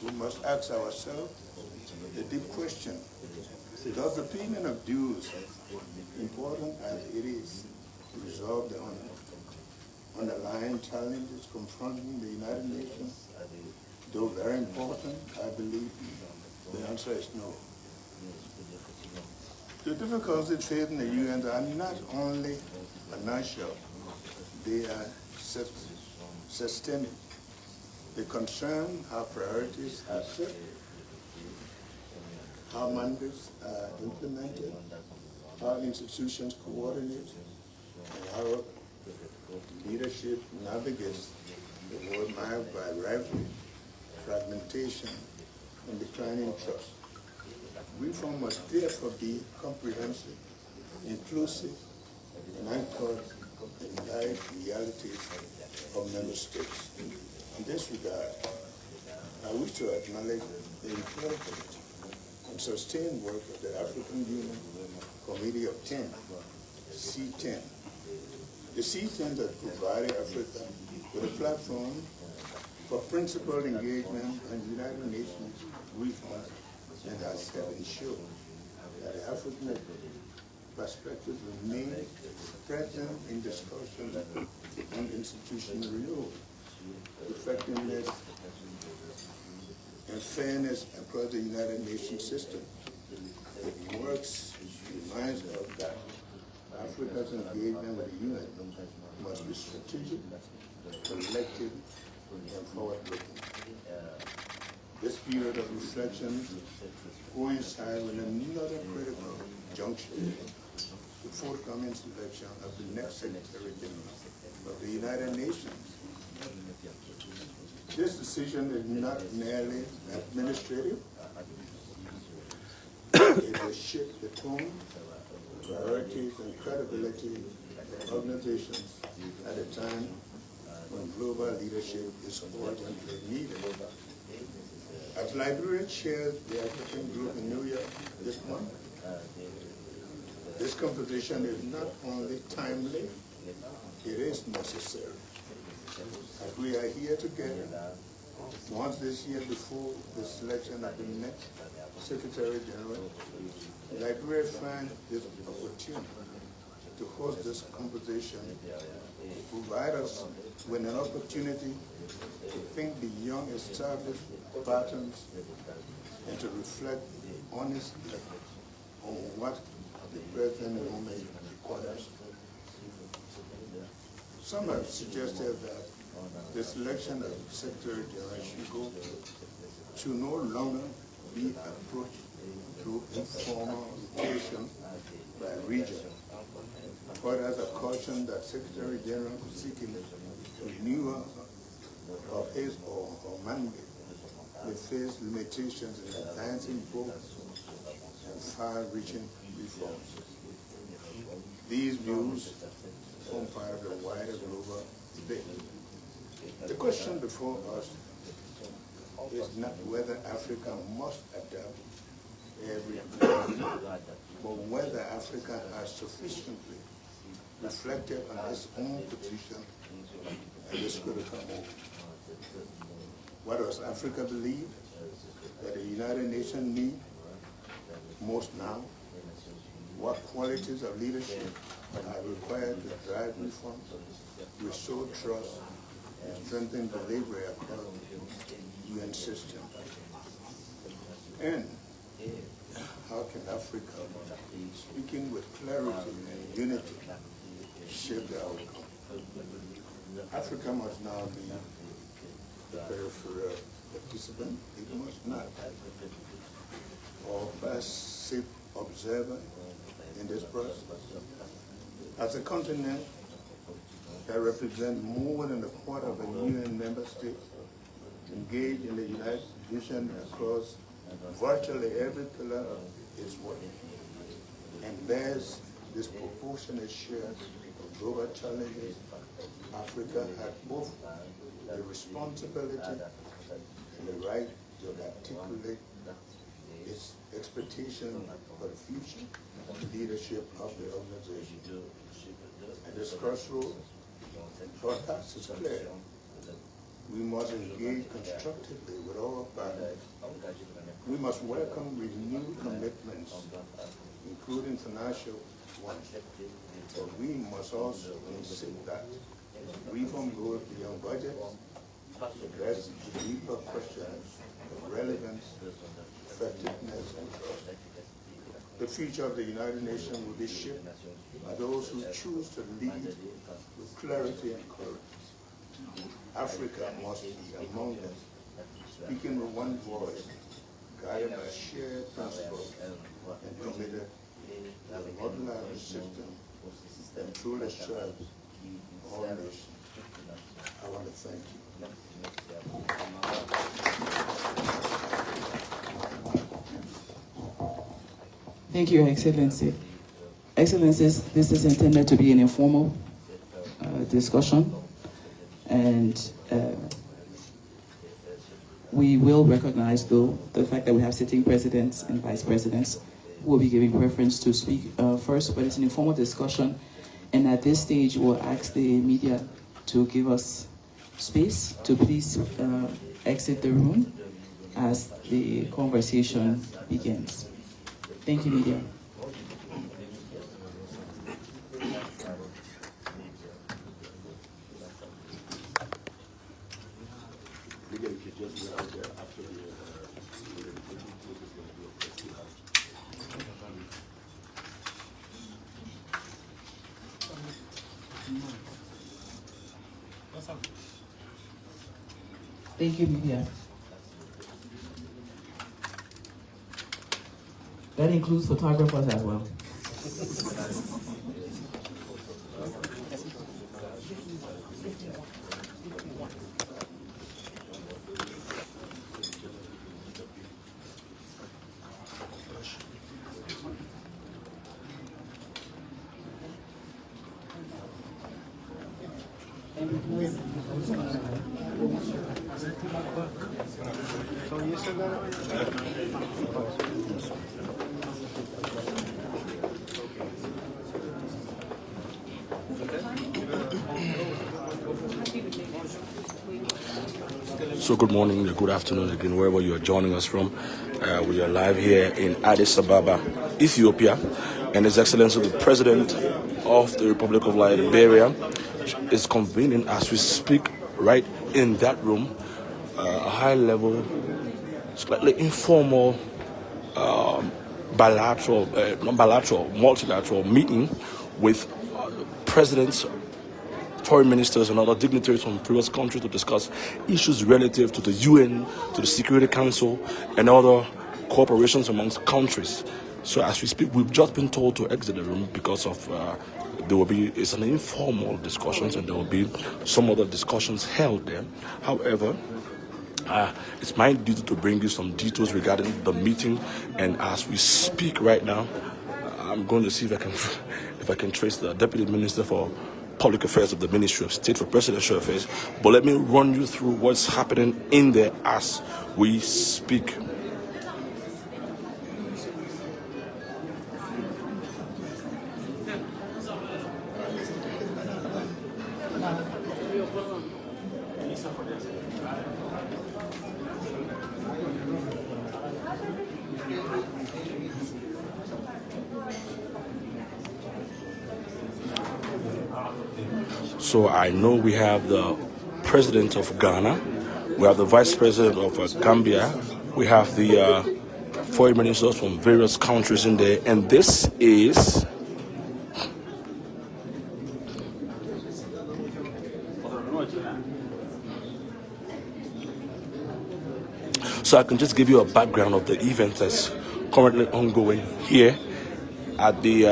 we must ask ourselves the deep question: does the payment of dues, important as it is, resolve the underlying challenges confronting the United Nations? Though very important, I believe the answer is no. The difficulties facing the UN are not only financial, they are systemic. They concern how priorities are set, how mandates are implemented, how institutions coordinate, and how leadership navigates the world marked by rivalry, fragmentation, and declining trust. Reform must therefore be comprehensive, inclusive, and anchored in life realities of member states. In this regard, I wish to acknowledge the important and sustained work of the African Union Committee of 10, C10. The C10 has provided Africa with a platform for principled engagement on United Nations reform and has ensured that the African perspective remains present in discussions on institutional renewal, effectiveness, and fairness across the United Nations system. It works, reminds us that Africa's engagement with the UN must be strategic, collective, and forward-looking. This period of reflection coincides with another critical juncture, the forthcoming selection of the next Secretary General of the United Nations. This decision is not merely administrative. It will shift the tone, priorities, and credibility of organizations at a time when global leadership is urgently needed. As Liberia chairs the African group in New York this month, this composition is not only timely, it is necessary. As we are here together, once this year before the selection of the next Secretary General, Liberia finds this opportunity to host this composition, provide us with an opportunity to think beyond established patterns and to reflect honestly on what the present moment requires. Some have suggested that the selection of Secretary General should go to no longer be approached through informal invitation by region, but as a caution that Secretary General seeking renewal of his or her mandate may face limitations in advancing both and far-reaching reforms. These views form part of the wider global debate. The question before us is not whether Africa must adapt every plan, but whether Africa has sufficiently reflected on its own position at this critical moment. What does Africa believe that the United Nations need most now? What qualities of leadership are required to drive reforms, restore trust, and strengthen delivery across the UN system? And how can Africa, speaking with clarity and unity, shape the outcome? Africa must now be the peripheral participant. It must not, or passive observer in this process. As a continent that represents more than a quarter of the UN member states, engaged in the United Nations across virtually every pillar of its work, and bears disproportionate share of global challenges, Africa has both the responsibility and the right to articulate its expectation for the future leadership of the organization. At this crossroads, our task is clear. We must engage constructively with all partners. We must welcome renewed commitments, including financial ones. But we must also insist that reform goes beyond budget, address deeper questions of relevance, effectiveness, and trust. The future of the United Nations will be shaped by those who choose to lead with clarity and courage. Africa must be among them, speaking with one voice, guided by shared principles, and committed to a modernized system that truly serves all nations. I want to thank you. Thank you, Your Excellency. Excellencies, this is intended to be an informal discussion, and we will recognize, though, the fact that we have sitting presidents and vice presidents who will be giving preference to speak first, but it's an informal discussion, and at this stage, we'll ask the media to give us space to please exit the room as the conversation begins. Thank you, media. Thank you, media. That includes photographers as well. So good morning, good afternoon again, wherever you are joining us from. We are live here in Addis Ababa, Ethiopia, and His Excellency the President of the Republic of Liberia is convening as we speak right in that room, a high-level, slightly informal, multilateral meeting with presidents, foreign ministers and other dignitaries from previous countries to discuss issues relative to the UN, to the Security Council, and other cooperations amongst countries. So as we speak, we've just been told to exit the room because of it's an informal discussions, and there will be some other discussions held there. However, it's my duty to bring you some details regarding the meeting, and as we speak right now, I'm going to see if I can trace the Deputy Minister for Public Affairs of the Ministry of State for Presidential Affairs. But let me run you through what's happening in there as we speak. So I know we have the President of Ghana, we have the Vice President of Gambia, we have the foreign ministers from various countries in there, and this is so I can just give you a background of the event that's currently ongoing here at the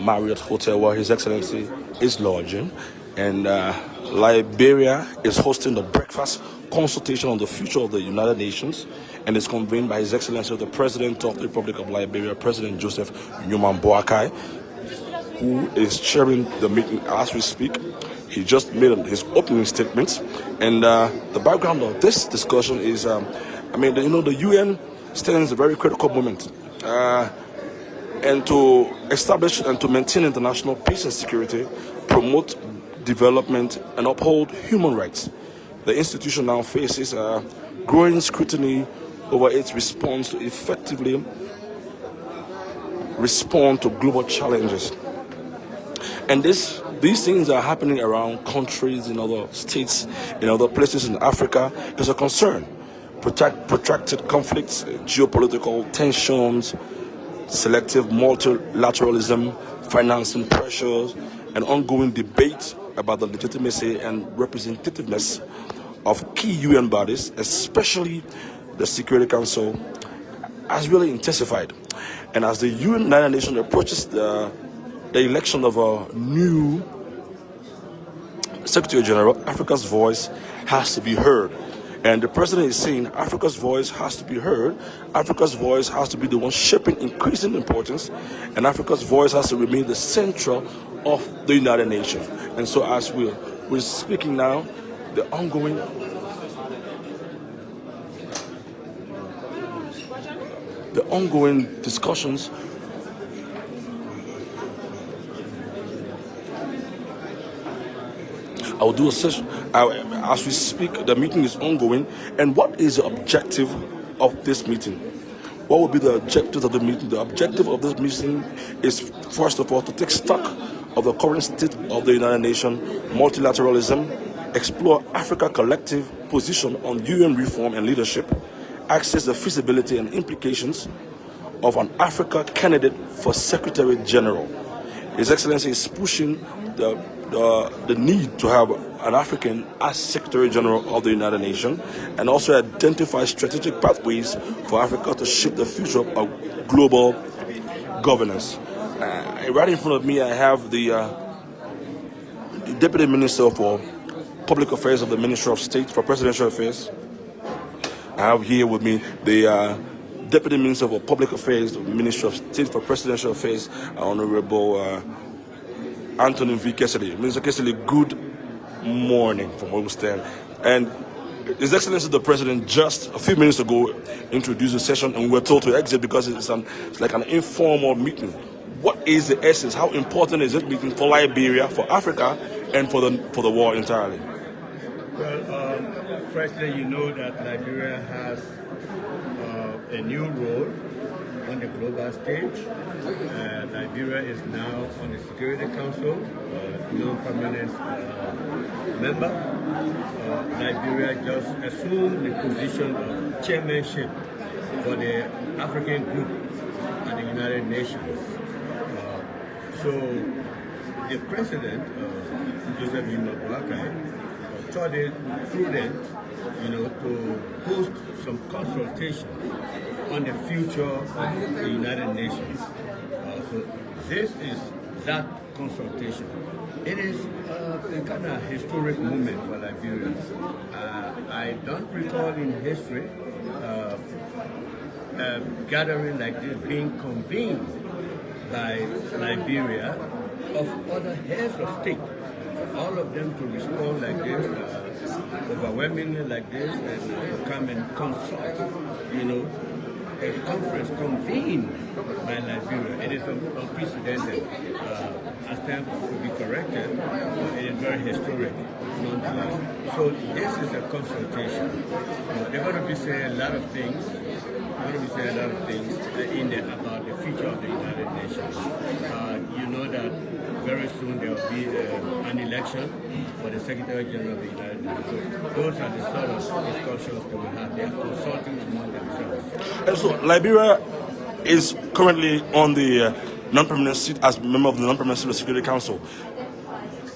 Marriott Hotel where His Excellency is lodging. And Liberia is hosting the breakfast consultation on the future of the United Nations, and it's convened by His Excellency the President of the Republic of Liberia, President Joseph Boakai, who is chairing the meeting as we speak. He just made his opening statement, and the background of this discussion is, the UN stands a very critical moment, and to establish and to maintain international peace and security, promote development and uphold human rights. the institution now faces growing scrutiny over its response to effectively respond to global challenges. And these things are happening around countries, in other states, in other places in Africa. It's a concern. Protracted conflicts, geopolitical tensions, selective multilateralism, financing pressures, and ongoing debate about the legitimacy and representativeness of key UN bodies, especially the Security Council, has really intensified. And as the United Nations approaches the election of a new Secretary General, Africa's voice has to be heard. And the president is saying Africa's voice has to be heard. Africa's voice has to be the one shaping increasing importance. And Africa's voice has to remain the center of the United Nations. And so as we're speaking now, the ongoing discussions I'll do a session as we speak. The meeting is ongoing. And what is the objective of this meeting? What will be the objective of the meeting? The objective of this meeting is, first of all, to take stock of the current state of the United Nations, multilateralism, explore Africa's collective position on UN reform and leadership, assess the feasibility and implications of an Africa candidate for Secretary General. His Excellency is pushing the need to have an African as Secretary General of the United Nations, and also identify strategic pathways for Africa to shape the future of global governance. Right in front of me, I have the Deputy Minister for Public Affairs of the Ministry of State for Presidential Affairs. I have here with me the Deputy Minister for Public Affairs of the Ministry of State for Presidential Affairs, Honorable Anthony V. Kessley. Minister Kessley, good morning from where we stand. And His Excellency the President just a few minutes ago introduced the session, and we were told to exit because it's like an informal meeting. What is the essence? How important is this meeting for Liberia, for Africa, and for the war entirely? Well, firstly, you know that Liberia has a new role on the global stage. Liberia is now on the Security Council, non-permanent member. Liberia just assumed the position of chairmanship for the African group at the United Nations. So the president, Joseph Boakai, thought it prudent, to host some consultations on the future of the United Nations. So this is that consultation. It is a kind of historic moment for Liberia. I don't recall in history a gathering like this being convened by Liberia of other heads of state. All of them to respond like this, overwhelmingly like this, and come and consult, a conference convened by Liberia. It is unprecedented. As time to be corrected, it is very historic, nonetheless. So this is a consultation. They're going to be saying a lot of things. In there about the future of the United Nations. You know that very soon there will be an election for the Secretary General of the United Nations. So those are the sort of discussions that we have. They are consulting among themselves. And so Liberia is currently on the non-permanent seat as a member of the non-permanent seat of the Security Council.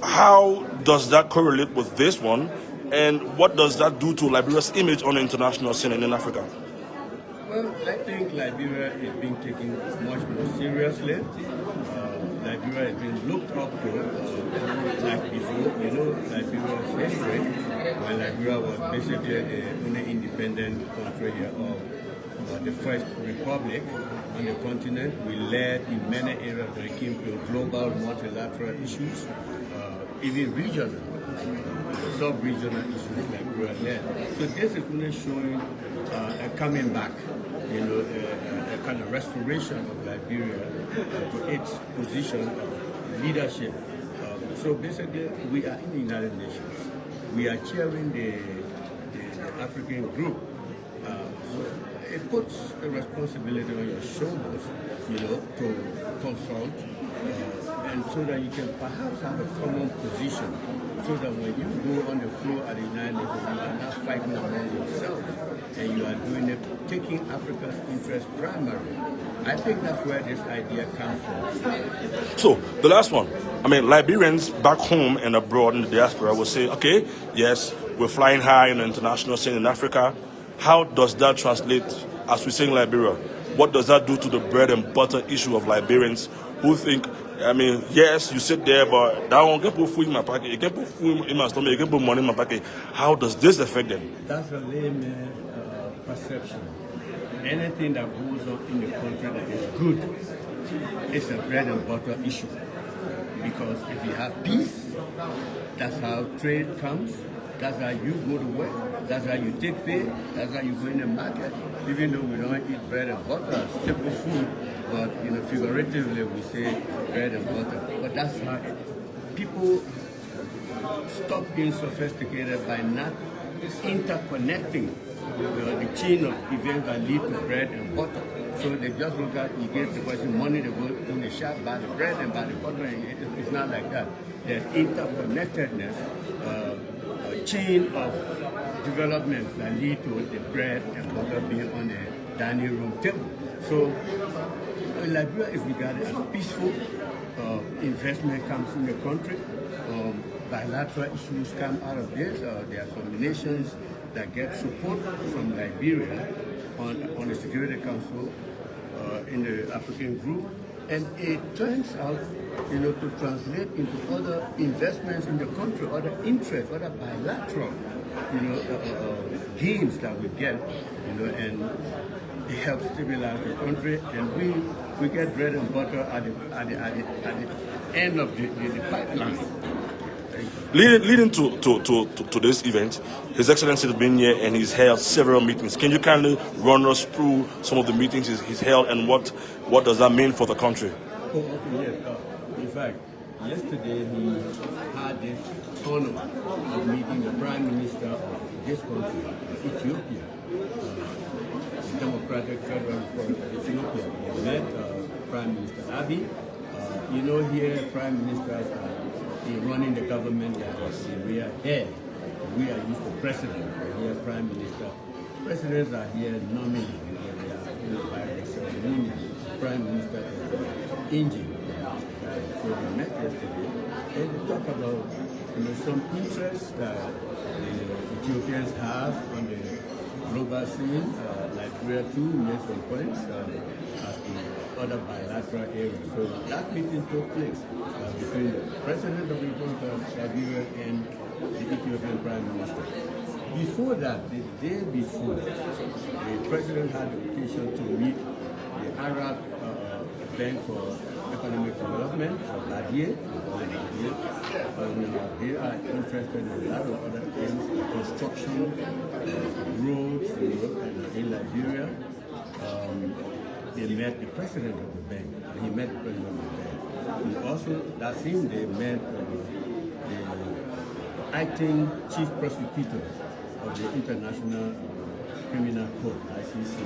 How does that correlate with this one, and what does that do to Liberia's image on the international scene and in Africa? Well, I think Liberia is being taken much more seriously. Liberia has been looked up to like before. Liberia's history, when Liberia was basically the only independent country here of the first republic on the continent. We led in many areas when it came to global multilateral issues, even regional, sub-regional issues Liberia led. So this is really showing a coming back, a kind of restoration of Liberia to its position of leadership. So basically, we are in the United Nations. We are chairing the African group. So it puts a responsibility on your shoulders, to consult, and so that you can perhaps have a common position, so that when you go on the floor at the United Nations, you are not fighting among yourselves, and you are doing it, taking Africa's interest primary. I think that's where this idea comes from. So, the last one. I mean, Liberians back home and abroad in the diaspora will say, okay, yes, we're flying high in the international scene in Africa. How does that translate, as we say in Liberia? What does that do to the bread and butter issue of Liberians who think, I mean, yes, you sit there, but that one can put food in my pocket, you can put food in my stomach, you can put money in my pocket. How does this affect them? That's a layman perception. Anything that goes on in the country that is good is a bread and butter issue. Because if you have peace, that's how trade comes, that's how you go to work, that's how you take pay, that's how you go in the market. Even though we don't eat bread and butter, staple food, but figuratively we say bread and butter. But that's how people stop being sophisticated by not interconnecting the chain of events that lead to bread and butter. So they just look at, you give the person money to go in the shop, buy the bread and buy the butter. It's not like that. There's interconnectedness, a chain of developments that lead to the bread and butter being on the dining room table. So Liberia is regarded as peaceful. Investment comes in the country. Bilateral issues come out of this. There are some nations that get support from Liberia on the Security Council in the African group, and it turns out, to translate into other investments in the country, other interests, other bilateral, gains that we get, and it helps stabilize the country, and we get bread and butter at the end of the pipeline. Leading to this event, His Excellency has been here and he's held several meetings. Can you kindly run us through some of the meetings he's held and what does that mean for the country? Oh, okay, yes. In fact, yesterday he had this honor of meeting the Prime Minister of this country, Ethiopia, the Democratic Federal Republic of Ethiopia. He met Prime Minister Abiy. Here Prime Ministers are running the government that we are head. We are used to president, but here Prime Minister. Presidents are here nominally. They are by the ceremonial. Prime Minister is engine. So we met yesterday and they talk about some interests that the Ethiopians have on the global scene. Liberia too made some points as to other bilateral areas. So that meeting took place between the President of the Republic of Liberia and the Ethiopian Prime Minister. Before that, the day before, the President had the occasion to meet the Arab Bank for Economic Development, BADIE, and they are interested in a lot of other things, construction, roads, in Liberia. They met the President of the bank. He met the President of the bank. He also, that same day, met the acting Chief Prosecutor of the International Criminal Court, ICC.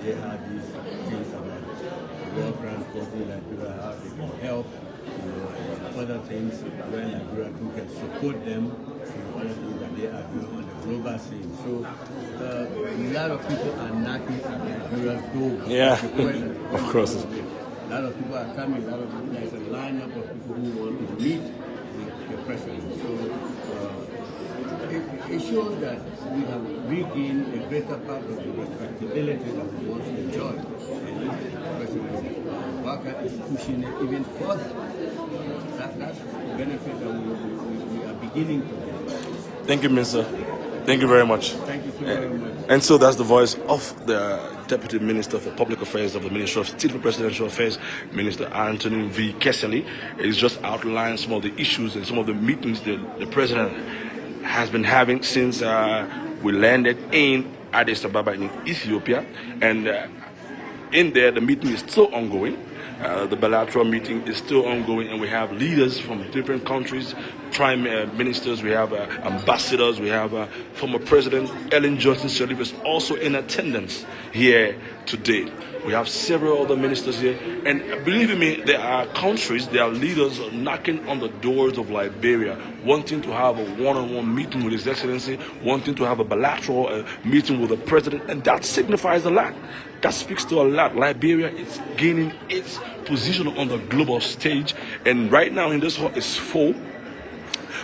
They had these things about war crimes causing Liberia, how they can help, other things where Liberia too can support them, other things that they are doing on the global scene. So a lot of people are knocking at Liberia's door. Yeah, of course. A lot of people are coming, there's a lineup of people who want to meet with the president. So it shows that we have regained a greater part of the respectability that we once enjoyed. And President Boakai is pushing it even further. That's the benefit that we are beginning to get. Thank you, Minister. Thank you very much. Thank you so very much. And so that's the voice of the Deputy Minister for Public Affairs of the Ministry of State for Presidential Affairs, Minister Anthony V. Kessley. He's just outlined some of the issues and some of the meetings that the President has been having since we landed in Addis Ababa in Ethiopia. And in there, the meeting is still ongoing. The bilateral meeting is still ongoing, and we have leaders from different countries prime ministers, we have ambassadors, we have former President Ellen Johnson Sirleaf is also in attendance here today. We have several other ministers here, and believe me, there are countries, there are leaders knocking on the doors of Liberia, wanting to have a one-on-one meeting with His Excellency, wanting to have a bilateral meeting with the President, and that signifies a lot. That speaks to a lot. Liberia is gaining its position on the global stage, and right now in this hall is full.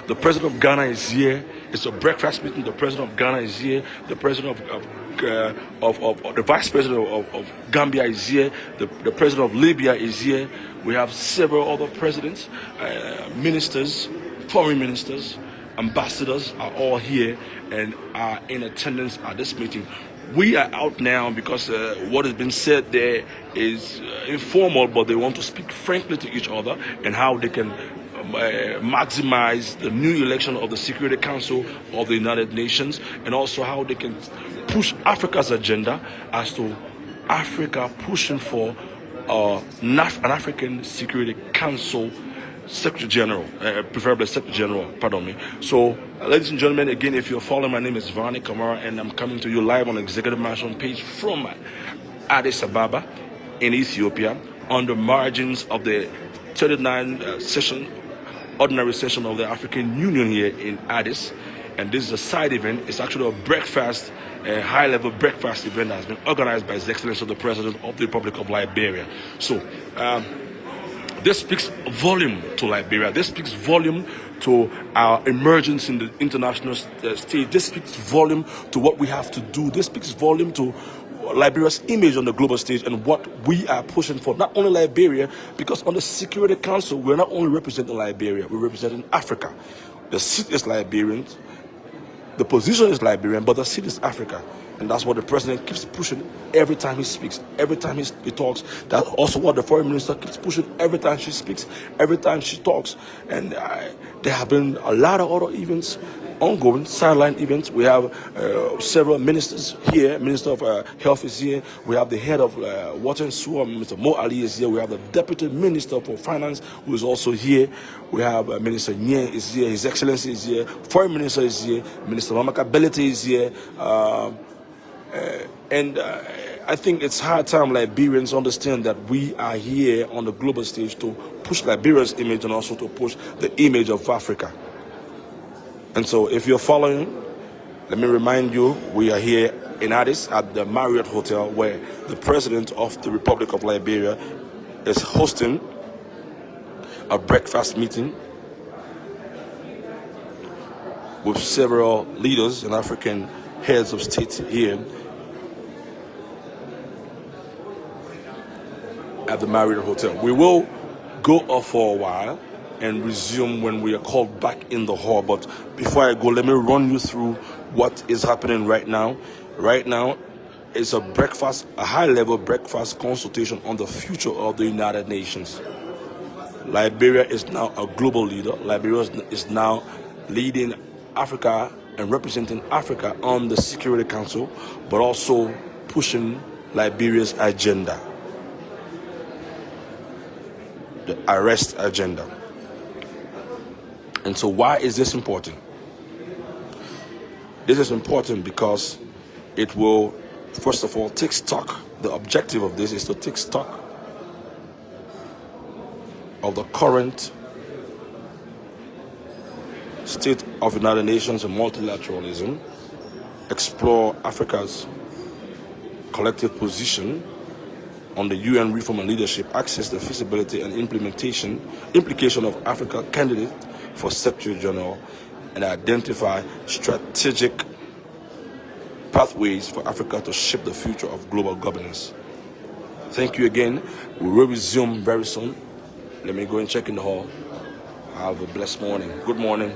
The President of Ghana is here. It's a breakfast meeting. The President of Ghana is here. The President of the Vice President of Gambia is here. The President of Libya is here. We have several other presidents, ministers, foreign ministers, ambassadors are all here and are in attendance at this meeting. We are out now because what has been said there is informal, but they want to speak frankly to each other and how they can maximize the new election of the Security Council of the United Nations, and also how they can push Africa's agenda as to Africa pushing for an African Security Council Secretary General, preferably Secretary General, pardon me. So, ladies and gentlemen, again, if you're following, my name is Vani Kamara, and I'm coming to you live on the Executive Mansion page from Addis Ababa in Ethiopia, on the margins of the 39th ordinary session of the African Union here in Addis. And this is a side event. It's actually a breakfast, a high-level breakfast event that has been organized by His Excellency the President of the Republic of Liberia. So, this speaks volume to Liberia. This speaks volume to our emergence in the international stage. This speaks volume to what we have to do. This speaks volume to Liberia's image on the global stage and what we are pushing for. Not only Liberia, because on the Security Council, we're not only representing Liberia, we're representing Africa. The seat is Liberian, the position is Liberian, but the seat is Africa. And that's what the president keeps pushing every time he speaks, every time he talks. That's also what the foreign minister keeps pushing every time she speaks, every time she talks. And there have been a lot of other events ongoing, sideline events. We have several ministers here. Minister of Health is here. We have the head of Water and Sewer, Mr. Mo Ali is here. We have the Deputy Minister for Finance, who is also here. We have Minister Nye is here. His Excellency is here. Foreign Minister is here. Minister Mamaka Belete is here. I think it's high time Liberians understand that we are here on the global stage to push Liberia's image and also to push the image of Africa. And so if you're following, let me remind you, we are here in Addis at the Marriott Hotel, where the President of the Republic of Liberia is hosting a breakfast meeting with several leaders and African heads of state here at the Marriott Hotel. We will go off for a while and resume when we are called back in the hall. But before I go, let me run you through what is happening right now. Right now, it's a high-level breakfast consultation on the future of the United Nations. Liberia is now a global leader. Liberia is now leading Africa and representing Africa on the Security Council, but also pushing Liberia's agenda, the arrest agenda. And so why is this important? This is important because it will, first of all, take stock. The objective of this is to take stock of the current state of United Nations and multilateralism, explore Africa's collective position on the UN reform and leadership, access the feasibility and implication of Africa candidate for Secretary General, and identify strategic pathways for Africa to shape the future of global governance. Thank you again. We will resume very soon. Let me go and check in the hall. Have a blessed morning. Good morning.